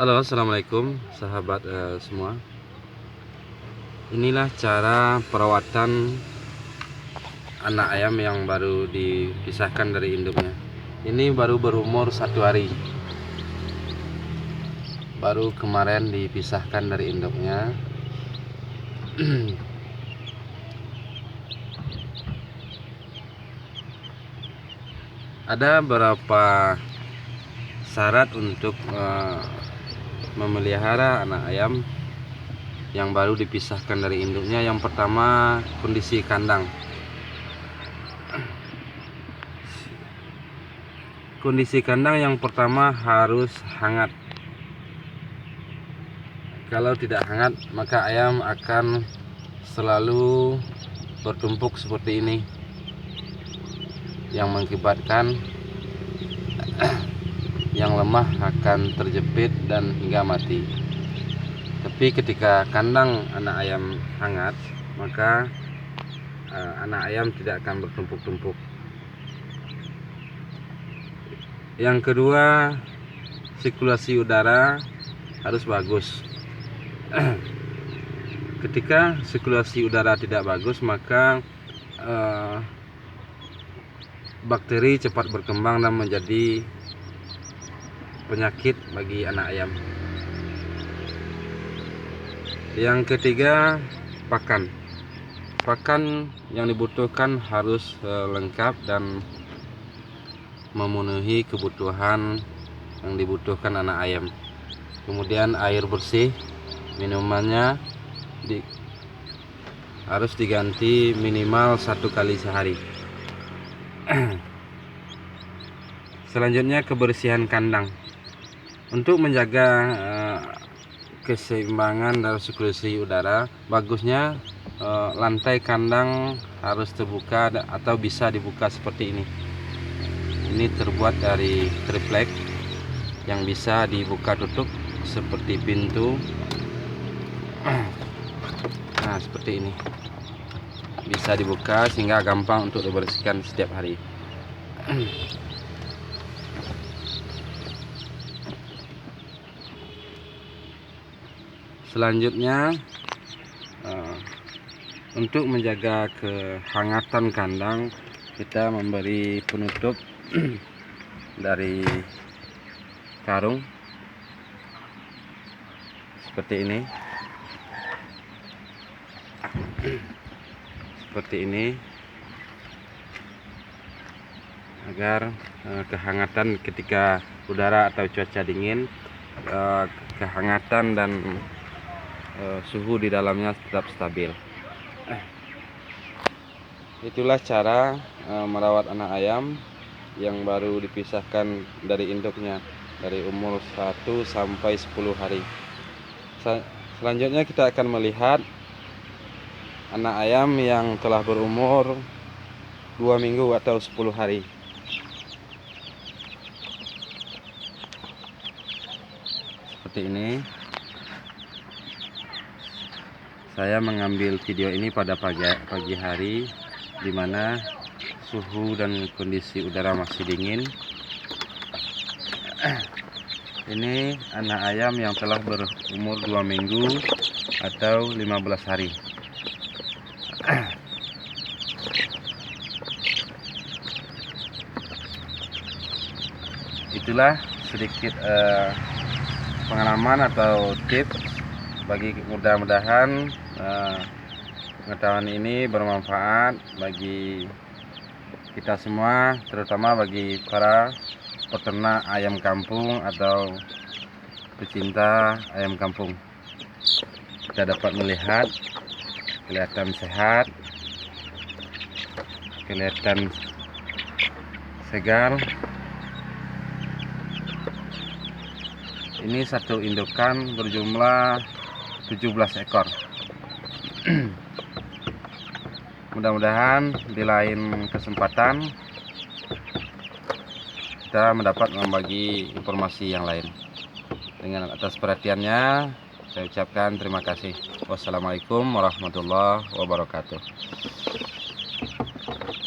Halo, assalamualaikum sahabat semua. Inilah cara perawatan anak ayam yang baru dipisahkan dari induknya. Ini baru berumur 1 hari. Baru kemarin dipisahkan dari induknya. Ada beberapa syarat untuk memelihara anak ayam yang baru dipisahkan dari induknya. Yang pertama, kondisi kandang. Kondisi kandang yang pertama harus hangat. Kalau tidak hangat, maka ayam akan selalu bertumpuk seperti ini, yang mengakibatkan yang lemah akan terjepit dan hingga mati. Tapi ketika kandang anak ayam hangat, maka anak ayam tidak akan bertumpuk-tumpuk. Yang kedua, sirkulasi udara harus bagus. Ketika sirkulasi udara tidak bagus, maka bakteri cepat berkembang dan menjadi penyakit bagi anak ayam. Yang ketiga, pakan. Pakan yang dibutuhkan harus lengkap dan memenuhi kebutuhan yang dibutuhkan anak ayam. Kemudian air bersih, minumannya harus diganti minimal 1 kali sehari. Selanjutnya, kebersihan kandang. Untuk menjaga keseimbangan dan sirkulasi udara, bagusnya lantai kandang harus terbuka atau bisa dibuka seperti ini. Ini terbuat dari triplek yang bisa dibuka tutup seperti pintu. Nah, seperti ini bisa dibuka sehingga gampang untuk dibersihkan setiap hari. Selanjutnya, untuk menjaga kehangatan kandang, kita memberi penutup dari karung seperti ini. Seperti ini, agar kehangatan ketika udara atau cuaca dingin, kehangatan dan suhu di dalamnya tetap stabil. Itulah cara merawat anak ayam yang baru dipisahkan dari induknya, dari umur 1 sampai 10 hari. Selanjutnya kita akan melihat anak ayam yang telah berumur 2 minggu atau 10 hari. Seperti ini. Saya mengambil video ini pada pagi hari, di mana suhu dan kondisi udara masih dingin. Ini anak ayam yang telah berumur 2 minggu atau 15 hari. Itulah sedikit pengalaman atau tips bagi, mudah-mudahan pengetahuan ini bermanfaat bagi kita semua, terutama bagi para peternak ayam kampung atau pecinta ayam kampung. Kita dapat melihat kelihatan sehat, kelihatan segar. Ini satu indukan berjumlah 17 ekor. Mudah-mudahan di lain kesempatan kita mendapat membagi informasi yang lain. Dengan atas perhatiannya, saya ucapkan terima kasih. Wassalamualaikum warahmatullahi wabarakatuh.